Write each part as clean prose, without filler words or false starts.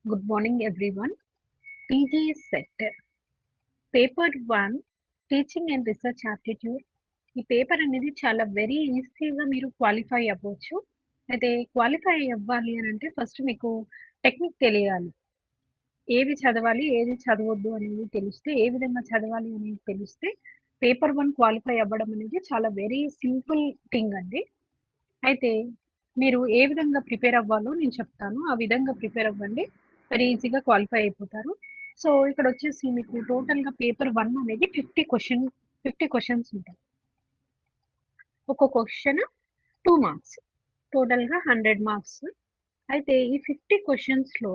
Good morning, everyone. PG is set. Paper 1 teaching and research aptitude. ఈ paper అనేది చాలా very ఈజీగా మీరు క్వాలిఫై అవ్వచ్చు. అయితే క్వాలిఫై అవ్వాలి అని అంటే ఫస్ట్ మీకు టెక్నిక్ తెలియాలి. ఏది చదవాలి, ఏది చదవద్దు అనేది తెలిస్తే, ఏ విధంగా చదవాలి అనేది తెలిస్తే పేపర్ 1 క్వాలిఫై అవ్వడం అనేది చాలా వెరీ సింపుల్ థింగ్ అండి. అయితే మీరు ఏ విధంగా ప్రిపేర్ అవ్వాలో నేను చెప్తాను. ఆ విధంగా ప్రిపేర్ అవ్వండి. వెరీ ఈజీగా క్వాలిఫై అయిపోతారు. సో, ఇక్కడొచ్చేసి మీకు టోటల్‌గా పేపర్ 1 అనేది 50 క్వెషన్స్ ఉంటాయి. ఒక్కో క్వెషన్ 2 మార్క్స్. టోటల్‌గా 100 మార్క్స్. అయితే ఈ 50 క్వెషన్స్‌లో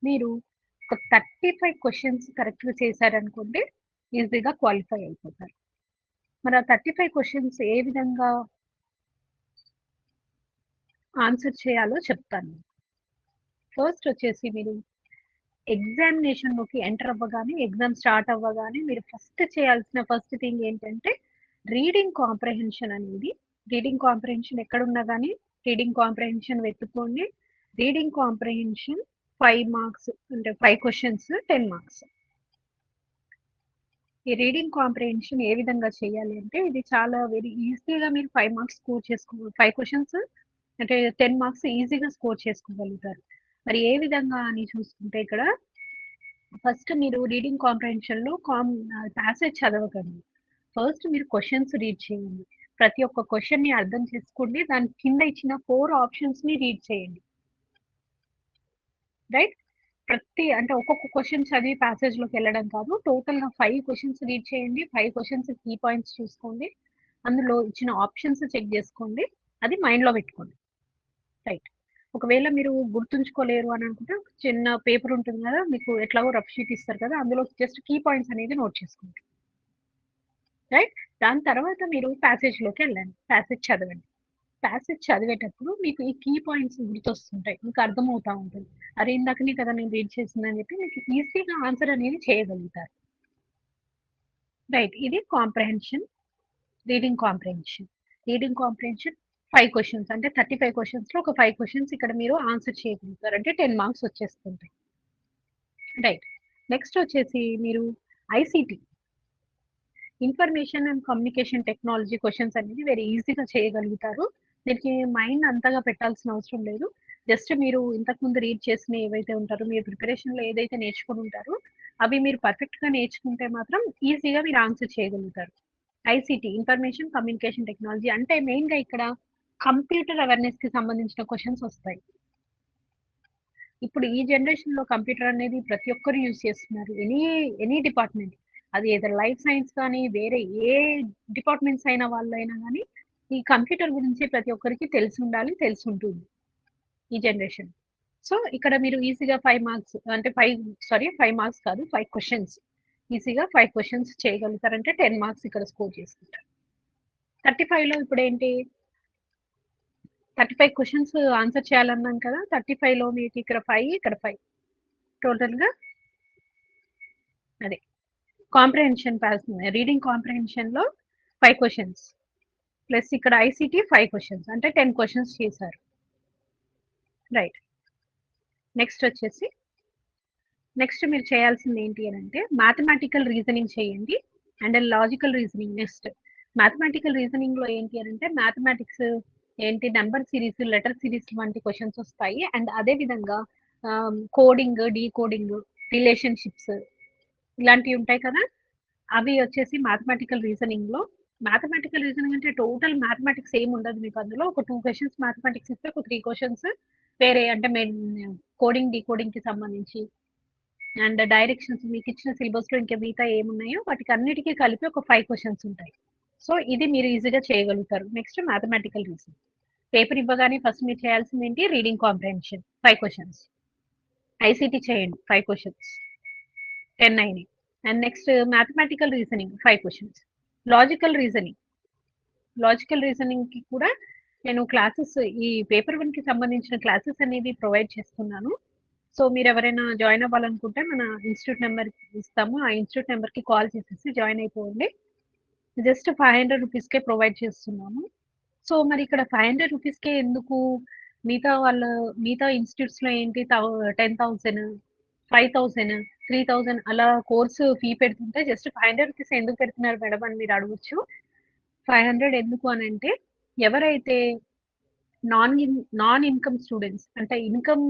మీరు ఒక 35 క్వెషన్స్ కరెక్ట్‌గా చేశారనుకోండి, ఈజీగా క్వాలిఫై అయిపోతారు. మరి ఆ 35 క్వెషన్స్ ఏ విధంగా ఆన్సర్ చేయాలో చెప్తాను. ఫస్ట్ వచ్చేసి మీరు ఎగ్జామినేషన్‌లోకి ఎంటర్ అవ్వగానే, ఎగ్జామ్ స్టార్ట్ అవ్వగానే మీరు ఫస్ట్ చేయాల్సిన ఫస్ట్ థింగ్ ఏంటంటే, రీడింగ్ కాంప్రహెన్షన్ అనేది. రీడింగ్ కాంప్రహెన్షన్ ఎక్కడున్నా గానీ, రీడింగ్ కాంప్రహెన్షన్ వెతుక్కోండి. రీడింగ్ కాంప్రహెన్షన్ 5 మార్క్స్ అంటే 5 క్వెషన్స్ 10 మార్క్స్. ఈ రీడింగ్ కాంప్రహెన్షన్ ఏ విధంగా చేయాలి అంటే, ఇది చాలా వెరీ ఈజీగా మీరు 5 మార్క్స్ స్కోర్ 5 క్వెషన్స్ అంటే 10 మార్క్స్ ఈజీగా స్కోర్ చేసుకోగలుగుతారు. మరి ఏ విధంగా అని చూసుకుంటే ఇక్కడ ఫస్ట్ మీరు రీడింగ్ కాంప్రహెన్షన్‌లో ప్యాసేజ్ చదవకండి. ఫస్ట్ మీరు క్వెషన్స్ రీడ్ చేయండి. ప్రతి ఒక్క క్వెషన్‌ని అర్థం చేసుకోండి. దాని కింద ఇచ్చిన 4 ఆప్షన్స్‌ని రీడ్ చేయండి. రైట్? అంటే ఒక్కొక్క క్వెషన్ చదివి ప్యాసేజ్‌లోకి వెళ్ళడం కాదు. టోటల్‌గా 5 క్వెషన్స్ రీడ్ చేయండి. 5 క్వెషన్స్ కీ పాయింట్స్ చూసుకోండి. అందులో ఇచ్చిన ఆప్షన్స్ చెక్ చేసుకోండి. అది మైండ్‌లో పెట్టుకోండి. రైట్. ఒకవేళ మీరు గుర్తుంచుకోలేరు అని అనుకుంటే ఒక చిన్న పేపర్ ఉంటుంది కదా! మీకు ఎట్లాగో రఫ్ షీట్ ఇస్తారు కదా! అందులో జస్ట్ కీ పాయింట్స్ అనేది నోట్ చేసుకోండి. రైట్? దాని తర్వాత మీరు ప్యాసేజ్‌లోకి వెళ్ళండి. ప్యాసేజ్ చదవండి. ప్యాసేజ్ చదివేటప్పుడు మీకు ఈ కీ పాయింట్స్ గుర్తొస్తుంటాయి. మీకు అర్థమవుతా ఉంటుంది. అరే! ఇందాకనే కదా నేను రీడ్ చేసిందని చెప్పి మీకు ఈజీగా ఆన్సర్ అనేది చేయగలుగుతారు. రైట్. ఇది comprehension, reading comprehension. Reading comprehension 5 questions అంటే 35 క్వెషన్స్‌లో ఒక 5 క్వెషన్స్ ఇక్కడ మీరు ఆన్సర్ చేయగలుగుతారు. అంటే 10 మార్క్స్ వచ్చేస్తుంటాయి. రైట్. నెక్స్ట్ వచ్చేసి మీరు ICT information and communication technology questions అనేది వెరీ ఈజీగా చేయగలుగుతారు. దీనికి మైండ్ అంతగా పెట్టాల్సిన అవసరం లేదు. జస్ట్ మీరు ఇంతకుముందు రీడ్ చేసిన ఏవైతే ఉంటారో, మీరు ప్రిపరేషన్‌లో ఏదైతే నేర్చుకొని ఉంటారో, అవి మీరు పర్ఫెక్ట్‌గా నేర్చుకుంటే మాత్రం ఈజీగా మీరు ఆన్సర్ చేయగలుగుతారు. ఐసీటీ ఇన్ఫర్మేషన్ కమ్యూనికేషన్ టెక్నాలజీ అంటే మెయిన్‌గా ఇక్కడ కంప్యూటర్ అవేర్‌నెస్‌కి సంబంధించిన క్వెషన్స్ వస్తాయి. ఇప్పుడు ఈ జనరేషన్‌లో కంప్యూటర్ అనేది ప్రతి ఒక్కరు యూజ్ చేస్తున్నారు. Any department. అది ఏదర్ లైఫ్ సైన్స్ కానీ, వేరే ఏ డిపార్ట్‌మెంట్స్ అయిన వాళ్ళైనా గానీ, ఈ కంప్యూటర్ గురించి ప్రతి ఒక్కరికి తెలిసుండాలి, తెలిసుంటుంది ఈ జనరేషన్. సో, ఇక్కడ మీరు ఈజీగా 5 మార్క్స్ అంటే 5 మార్క్స్ కాదు 5 క్వెషన్స్. ఈజీగా 5 క్వెషన్స్ చేయగలుగుతారంటే 10 మార్క్స్ ఇక్కడ స్కోర్ చేసుకుంటారు. 35లో ఇప్పుడేంటి 35 క్వెషన్స్ ఆన్సర్ చేయాలన్నాం కదా! 35లో మీకు ఇక్కడ 5, ఇక్కడ 5 టోటల్‌గా అదే. కాంప్రహెన్షన్ రీడింగ్ కాంప్రహెన్షన్‌లో 5 క్వెషన్స్. ప్లస్ ఇక్కడ ఐసీటీ 5 క్వెషన్స్. అంటే 10 క్వెషన్స్ చేశారు. రైట్. నెక్స్ట్ మీరు చేయాల్సింది ఏంటి అనంటే మ్యాథమెటికల్ రీజనింగ్ చేయండి. And logical reasoning next. Mathematical రీజనింగ్‌లో ఏంటి అనంటే మ్యాథమెటిక్స్ ఏంటి నంబర్ సిరీస్, లెటర్ సిరీస్ వంటి క్వెషన్స్ వస్తాయి. అండ్ అదే విధంగా కోడింగ్, డీకోడింగ్, రిలేషన్‌షిప్స్ ఇలాంటివి ఉంటాయి కదా! అవి వచ్చేసి మ్యాథమెటికల్ రీజనింగ్ అంటే టోటల్ మ్యాథమెటిక్స్ ఏమి ఉండదు మీకు అందులో. ఒక 2 క్వెషన్స్ మ్యాథమెటిక్స్ ఇస్తే ఒక 3 క్వెషన్స్ వేరే అంటే కోడింగ్, డీకోడింగ్‌కి సంబంధించి అండ్ డైరెక్షన్స్ మీకు ఇచ్చిన సిలబస్‌లో ఇంకా మిగతా ఏమున్నాయో వాటికి అన్నిటికి కలిపి ఒక 5 క్వెషన్స్ ఉంటాయి. సో, ఇది మీరు ఈజీగా చేయగలుగుతారు. Next mathematical reasoning. పేపర్ ఇవ్వగానే ఫస్ట్ మీరు చేయాల్సింది ఏంటి? Reading comprehension 5 questions. ఐసీటీ చేయండి 5 క్వెషన్స్. 10 అయినాయి. And next mathematical reasoning 5 questions. Logical reasoning. Logical రీజనింగ్‌కి కూడా నేను క్లాసెస్ ఈ పేపర్ 1కి సంబంధించిన క్లాసెస్ అనేవి ప్రొవైడ్ చేస్తున్నాను. సో, మీరెవరైనా జాయిన్ అవ్వాలనుకుంటే మన ఇన్‌స్టిట్యూట్ నంబర్ ఇస్తాము. ఆ ఇన్‌స్టిట్యూట్ నంబర్‌కి కాల్ చేసేసి జాయిన్ అయిపోండి. జస్ట్ 500 రూపీస్‌కే ప్రొవైడ్ చేస్తున్నాము. సో, మరి ఇక్కడ 500 రూపీస్‌కే ఎందుకు మిగతా ఇన్స్టిట్యూట్స్ లో ఏంటి 10,000, 5,000, 3,000 అలా కోర్సు ఫీ పెడుతుంటే జస్ట్ 500 రూపీస్ ఎందుకు పెడుతున్నారు మేడం అని మీరు అడగొచ్చు. 500 ఎందుకు అని అంటే ఎవరైతే నాన్ ఇన్కమ్ స్టూడెంట్స్ అంటే ఇన్కమ్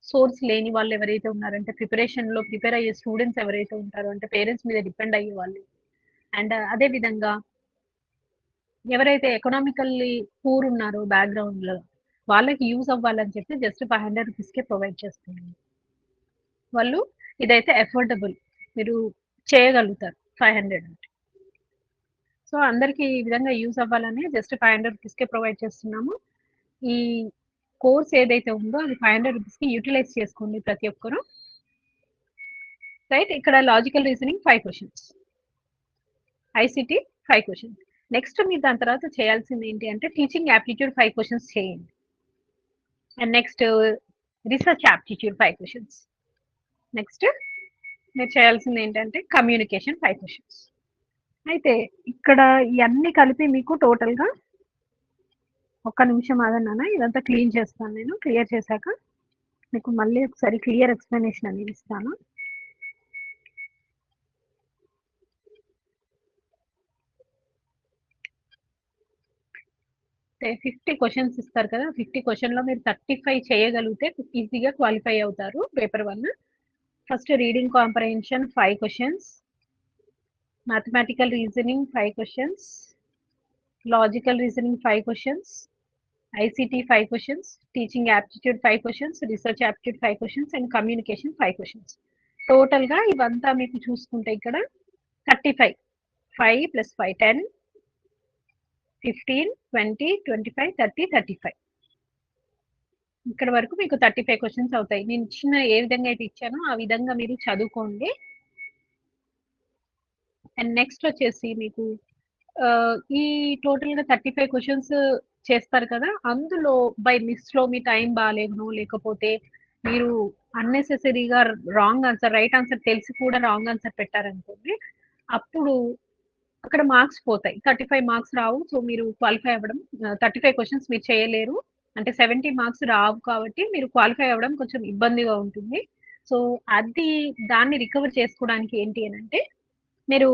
సోర్స్ లేని వాళ్ళు ఎవరైతే ఉన్నారంటే ప్రిపేర్ అయ్యే స్టూడెంట్స్ ఎవరైతే ఉంటారో అంటే పేరెంట్స్ మీద డిపెండ్ అయ్యే వాళ్ళు అండ్ అదే విధంగా ఎవరైతే ఎకనామికల్లీ పూర్ ఉన్నారో బ్యాక్గ్రౌండ్ లో వాళ్ళకి యూజ్ అవ్వాలని చెప్పి జస్ట్ 500 రూపీస్ కే ప్రొవైడ్ చేస్తున్నారు వాళ్ళు. ఇదైతే అఫోర్డబుల్, మీరు చేయగలుగుతారు 500 అంటే. సో అందరికి ఈ విధంగా యూజ్ అవ్వాలని జస్ట్ 500 రూపీస్ కే ప్రొవైడ్ చేస్తున్నాము. ఈ కోర్స్ ఏదైతే ఉందో అది 500 రూపీస్ కి యూటిలైజ్ చేసుకోండి ప్రతి ఒక్కరు. రైట్, ఇక్కడ logical reasoning 5 questions, ICT 5 questions. Next మీరు దాని తర్వాత చేయాల్సింది ఏంటి అంటే టీచింగ్ యాప్టిట్యూడ్ 5 క్వశ్చన్స్ చేయండి. And next research aptitude 5 questions. Next మీరు చేయాల్సింది ఏంటంటే కమ్యూనికేషన్ 5 క్వశ్చన్స్. అయితే ఇక్కడ ఇవన్నీ కలిపి మీకు టోటల్ గా ఒక్క నిమిషం ఆగన్నా, ఇదంతా క్లీన్ చేస్తాను నేను. క్లియర్ చేశాక మీకు మళ్ళీ ఒకసారి క్లియర్ ఎక్స్ప్లెనేషన్ అనేది ఇస్తాను. అంటే 50 క్వశ్చన్స్ ఇస్తారు కదా, 50 క్వశ్చన్ లో మీరు 35 చేయగలిగితే ఈజీగా క్వాలిఫై అవుతారు paper 1. First reading comprehension 5 questions, mathematical reasoning 5 questions, logical reasoning 5 questions, ICT 5 questions, teaching aptitude 5 questions, research aptitude 5 questions and communication 5 questions. Total గా ఇవంతా మీకు చూసుకుంటే ఇక్కడ 35, 5 + 5 10, 15, 20, 25, 30, 35. ఇక్కడ వరకు మీకు 35 క్వశ్చన్స్ అవుతాయి. నేను ఇచ్చిన ఏ విధంగా అయితే ఇచ్చానో ఆ విధంగా మీరు చదువుకోండి. అండ్ నెక్స్ట్ వచ్చేసి మీకు ఈ టోటల్ గా 35 క్వశ్చన్స్ చేస్తారు కదా, అందులో బై మిస్ లో మీ టైం బాగాలేను లేకపోతే మీరు అన్నెసెసరీగా రాంగ్ ఆన్సర్, రైట్ ఆన్సర్ తెలిసి కూడా రాంగ్ ఆన్సర్ పెట్టారనుకోండి, అప్పుడు అక్కడ మార్క్స్ పోతాయి. 35 మార్క్స్ రావు. సో మీరు క్వాలిఫై అవ్వడం 35 క్వశ్చన్స్ మీరు చేయలేరు అంటే 70 మార్క్స్ రావు కాబట్టి మీరు క్వాలిఫై అవ్వడం కొంచెం ఇబ్బందిగా ఉంటుంది. సో అది దాన్ని రికవర్ చేసుకోవడానికి ఏంటి అని అంటే మీరు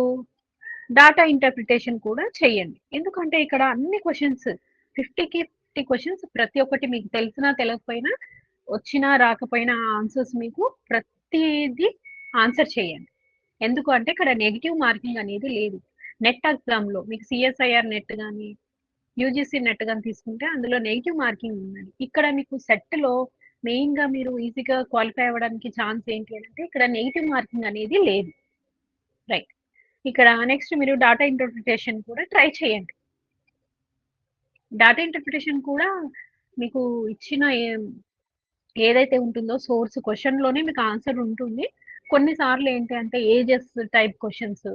డాటా ఇంటర్ప్రిటేషన్ కూడా చేయండి. ఎందుకంటే ఇక్కడ అన్ని క్వశ్చన్స్ 50కి 50 క్వశ్చన్స్ ప్రతి ఒక్కటి మీకు తెలిసినా తెలియకపోయినా వచ్చినా రాకపోయినా ఆన్సర్స్ మీకు ప్రతిదీ ఆన్సర్ చేయండి. ఎందుకు అంటే ఇక్కడ నెగిటివ్ మార్కింగ్ అనేది లేదు. నెట్ ఎగ్జామ్ లో మీకు సిఎస్ఐఆర్ నెట్ కానీ యూజీసీ నెట్ కానీ తీసుకుంటే అందులో నెగిటివ్ మార్కింగ్ ఉన్నది. ఇక్కడ మీకు సెట్ లో మెయిన్ గా మీరు ఈజీగా క్వాలిఫై అవ్వడానికి ఛాన్స్ ఏంటి అంటే ఇక్కడ నెగిటివ్ మార్కింగ్ అనేది లేదు. రైట్, ఇక్కడ నెక్స్ట్ మీరు డాటా ఇంటర్ప్రిటేషన్ కూడా ట్రై చేయండి. డాటా ఇంటర్ప్రిటేషన్ కూడా మీకు ఇచ్చిన ఏదైతే ఉంటుందో సోర్స్ క్వశ్చన్ లోనే మీకు ఆన్సర్ ఉంటుంది. కొన్నిసార్లు ఏంటి అంటే ages type questions,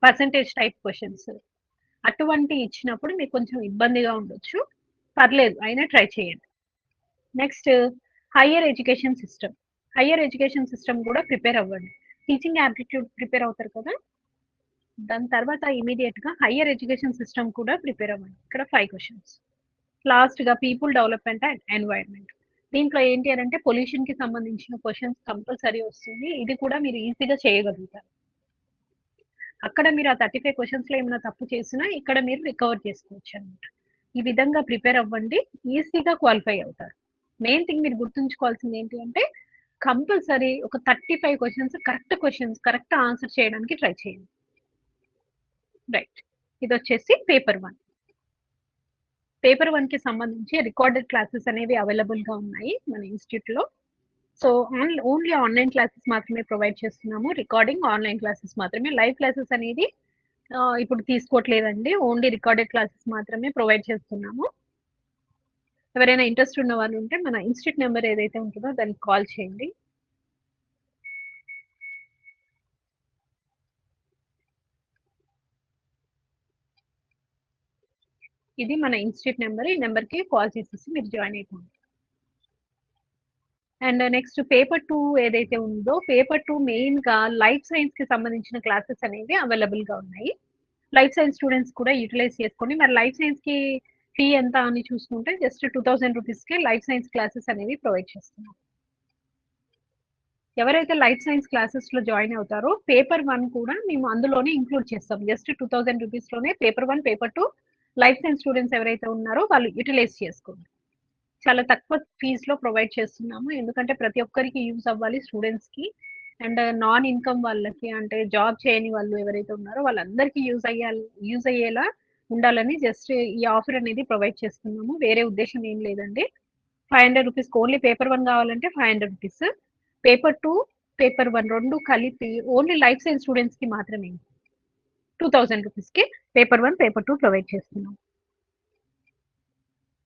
percentage type questions అటువంటి ఇచ్చినప్పుడు మీకు కొంచెం ఇబ్బందిగా ఉండొచ్చు. పర్లేదు, అయినా ట్రై చేయండి. Next higher education system. Higher education system కూడా ప్రిపేర్ అవ్వండి. టీచింగ్ యాప్టిట్యూడ్ ప్రిపేర్ అవుతారు కదా, దాని తర్వాత ఇమీడియట్ గా హయ్యర్ ఎడ్యుకేషన్ సిస్టమ్ కూడా ప్రిపేర్ అవ్వండి. ఇక్కడ 5 క్వశ్చన్స్. లాస్ట్ గా పీపుల్ డెవలప్మెంట్ అండ్ ఎన్వైరన్మెంట్. దీంట్లో ఏంటి అని అంటే పొల్యూషన్ కి సంబంధించిన క్వశ్చన్స్ కంపల్సరీ వస్తుంది. ఇది కూడా మీరు ఈజీగా చేయగలుగుతారు. అక్కడ మీరు ఆ 35 క్వశ్చన్స్ లో ఏమైనా తప్పు చేసినా ఇక్కడ మీరు రికవర్ చేసుకోవచ్చు అనమాట. ఈ విధంగా ప్రిపేర్ అవ్వండి, ఈజీగా క్వాలిఫై అవుతారు. మెయిన్ థింగ్ మీరు గుర్తుంచుకోవాల్సింది ఏంటి అంటే కంపల్సరీ ఒక 35 క్వశ్చన్స్ కరెక్ట్ ఆన్సర్ చేయడానికి ట్రై చేయండి. రైట్, ఇది వచ్చేసి పేపర్ 1. పేపర్ 1 కి సంబంధించి రికార్డెడ్ క్లాసెస్ అనేవి అవైలబుల్ గా ఉన్నాయి మన ఇన్స్టిట్యూట్ లో. సో ఓన్లీ ఆన్లైన్ క్లాసెస్ మాత్రమే ప్రొవైడ్ చేస్తున్నాము. రికార్డింగ్ ఆన్లైన్ క్లాసెస్ మాత్రమే, లైవ్ క్లాసెస్ అనేది ఇప్పుడు తీసుకోవట్లేదండి. ఓన్లీ రికార్డెడ్ క్లాసెస్ మాత్రమే ప్రొవైడ్ చేస్తున్నాము. ఎవరైనా ఇంట్రెస్ట్ ఉన్న వాళ్ళు ఉంటే మన ఇన్స్టిట్యూట్ నెంబర్ ఏదైతే ఉంటుందో దానికి కాల్ చేయండి. ఇది మన ఇన్స్టిట్యూట్ నెంబర్. ఈ నెంబర్ కి కాల్ చేసేసి మీరు జాయిన్ అయిపోండి. అండ్ నెక్స్ట్ పేపర్ 2 ఏదైతే ఉందో పేపర్ 2 మెయిన్ గా లైఫ్ సైన్స్ కి సంబంధించిన క్లాసెస్ అనేవి అవైలబుల్ గా ఉన్నాయి. లైఫ్ సైన్స్ స్టూడెంట్స్ కూడా యూటిలైజ్ చేసుకోండి. మరి లైఫ్ సైన్స్ కి ఫీ ఎంత అని చూసుకుంటే జస్ట్ 2000 రూపీస్కే లైఫ్ సైన్స్ క్లాసెస్ అనేవి ప్రొవైడ్ చేస్తున్నాం. ఎవరైతే లైఫ్ సైన్స్ క్లాసెస్లో జాయిన్ అవుతారో పేపర్ 1 కూడా మేము అందులోనే ఇంక్లూడ్ చేస్తాం. జస్ట్ 2000 రూపీస్లోనే paper 1, paper 2 life science students ఎవరైతే ఉన్నారో వాళ్ళు యూటిలైజ్ చేసుకోండి. చాలా తక్కువ ఫీజులో ప్రొవైడ్ చేస్తున్నాము. ఎందుకంటే ప్రతి ఒక్కరికి యూజ్ అవ్వాలి స్టూడెంట్స్కి అండ్ నాన్ ఇన్కమ్ వాళ్ళకి, అంటే జాబ్ చేయని వాళ్ళు ఎవరైతే ఉన్నారో వాళ్ళందరికీ యూజ్ అయ్యేలా ఉండాలని జస్ట్ ఈ ఆఫర్ అనేది ప్రొవైడ్ చేస్తున్నాము. వేరే ఉద్దేశం ఏం లేదండి. 500 రూపీస్ ఓన్లీ పేపర్ 1 కావాలంటే 500 రూపీస్, పేపర్ 2, పేపర్ 1 రెండు కలిపి ఓన్లీ లైఫ్ సైన్స్ స్టూడెంట్స్కి మాత్రమే 2000 రూపీస్కి పేపర్ 1, పేపర్ 2 ప్రొవైడ్ చేస్తున్నాం.